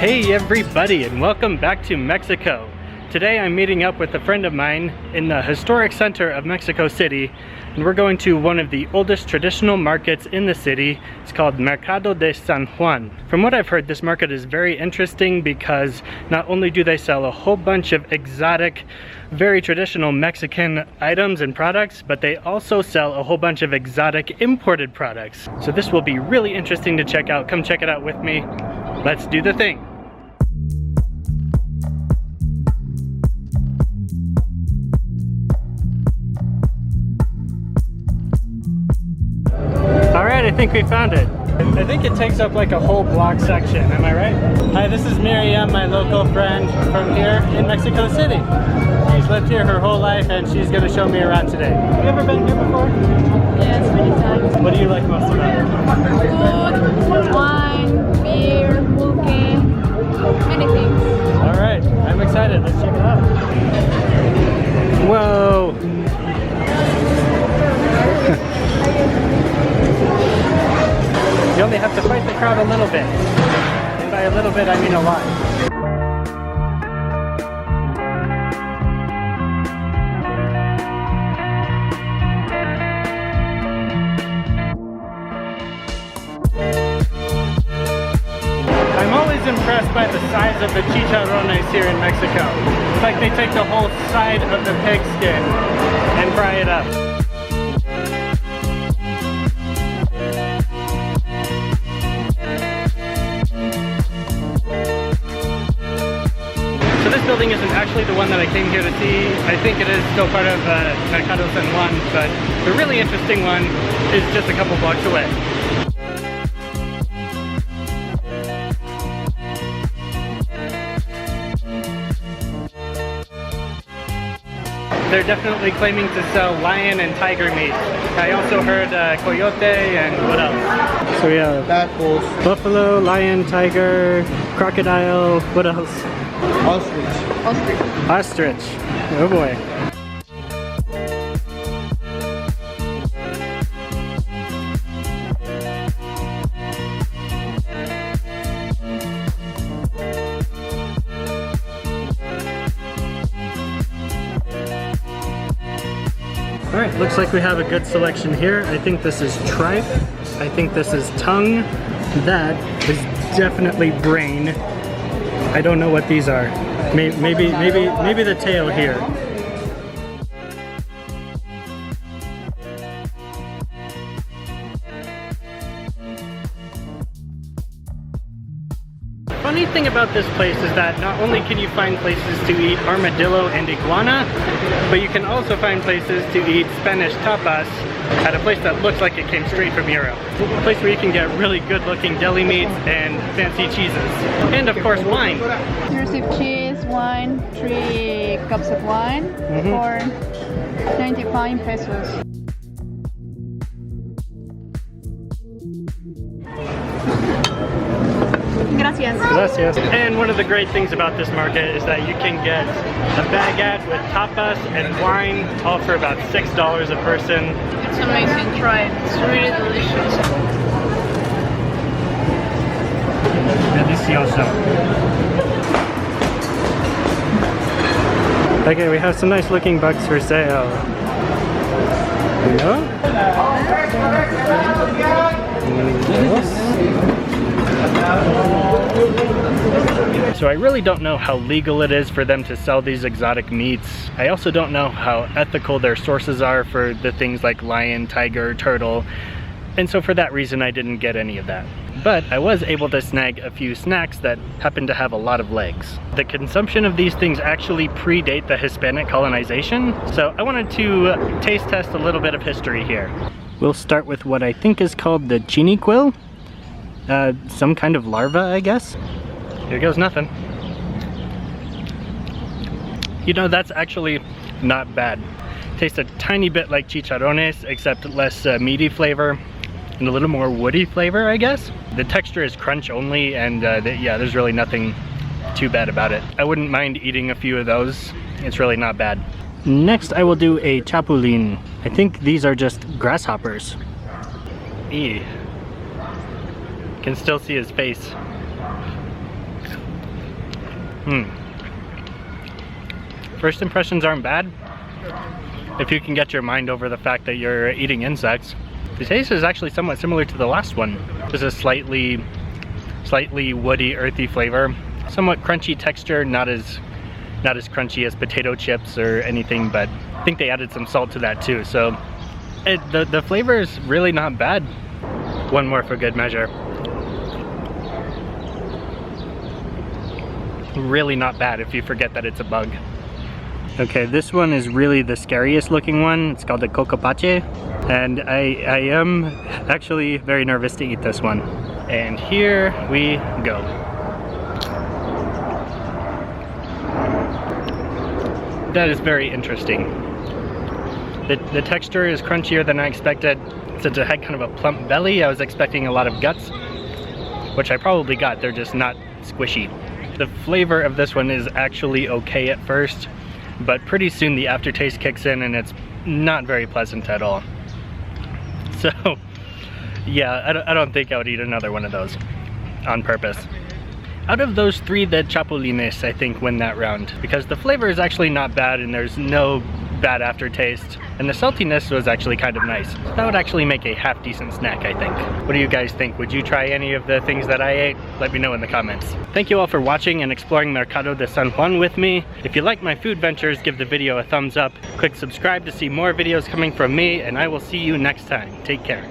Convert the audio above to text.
Hey everybody, and welcome back to Mexico. Today I'm meeting up with a friend of mine in the historic center of Mexico City, and we're going to one of the oldest traditional markets in the city. It's called Mercado de San Juan. From what I've heard, this market is very interesting because not only do they sell a whole bunch of exotic, very traditional Mexican items and products, but they also sell a whole bunch of exotic imported products. So this will be really interesting to check out. Come check it out with me. Let's do the thing. Alright, I think we found it. I think it takes up like a whole block section, am I right? Hi, this is Miriam, my local friend from here in Mexico City. She's lived here her whole life and she's going to show me around today. Have you ever been here before? Yes, many times. What do you like most about it? Food, wine, beer, pulque, many things. Alright, I'm excited. Let's check it out. Whoa! You only have to fight the crowd a little bit. And by a little bit, I mean a lot. I'm always impressed by the size of the chicharrones here in Mexico. It's like they take the whole side of the pig skin and fry it up. So this building isn't actually the one that I came here to see. I think it is still part of Mercado de San Juan, but the really interesting one is just a couple blocks away. They're definitely claiming to sell lion and tiger meat. I also heard coyote and what else? So we have buffalo, lion, tiger, crocodile, what else? Ostrich. Ostrich. Ostrich. Oh boy. Alright, looks like we have a good selection here. I think this is tripe. I think this is tongue. That is definitely brain. I don't know what these are. Maybe the tail here. Funny thing about this place is that not only can you find places to eat armadillo and iguana, but you can also find places to eat Spanish tapas at a place that looks like it came straight from Europe. A place where you can get really good looking deli meats and fancy cheeses. And of course wine. You receive cheese, wine, 3 cups of wine for 95 pesos. Gracias. Gracias. And one of the great things about this market is that you can get a baguette with tapas and wine, all for about $6 a person. It's amazing, try it. It's really delicious. Delicioso. Okay, we have some nice looking bucks for sale. No? So I really don't know how legal it is for them to sell these exotic meats. I also don't know how ethical their sources are for the things like lion, tiger, turtle. And so for that reason I didn't get any of that. But I was able to snag a few snacks that happen to have a lot of legs. The consumption of these things actually predate the Hispanic colonization, so I wanted to taste test a little bit of history here. We'll start with what I think is called the chiniquil. Some kind of larva, I guess. Here goes nothing. You know, that's actually not bad. Tastes a tiny bit like chicharrones, except less meaty flavor and a little more woody flavor, I guess. The texture is crunch only, and yeah, there's really nothing too bad about it. I wouldn't mind eating a few of those. It's really not bad. Next, I will do a chapulín. I think these are just grasshoppers. Ew. Can still see his face. First impressions aren't bad. If you can get your mind over the fact that you're eating insects. The taste is actually somewhat similar to the last one. There's a slightly woody, earthy flavor. Somewhat crunchy texture, not as crunchy as potato chips or anything, but I think they added some salt to that too. So the flavor is really not bad. One more for good measure. Really not bad if you forget that it's a bug. Okay, this one is really the scariest looking one. It's called the cocopache, and I am actually very nervous to eat this one. And here we go. That is very interesting. The texture is crunchier than I expected. Since it had kind of a plump belly, I was expecting a lot of guts, which I probably got. They're just not squishy. The flavor of this one is actually okay at first, but pretty soon the aftertaste kicks in and it's not very pleasant at all. So yeah, I don't think I would eat another one of those on purpose. Out of those three, the chapulines I think win that round, because the flavor is actually not bad and there's no bad aftertaste, and the saltiness was actually kind of nice. That would actually make a half decent snack, I think. What do you guys think? Would you try any of the things that I ate? Let me know in the comments. Thank you all for watching and exploring Mercado de San Juan with me. If you like my food ventures, give the video a thumbs up. Click subscribe to see more videos coming from me, and I will see you next time. Take care.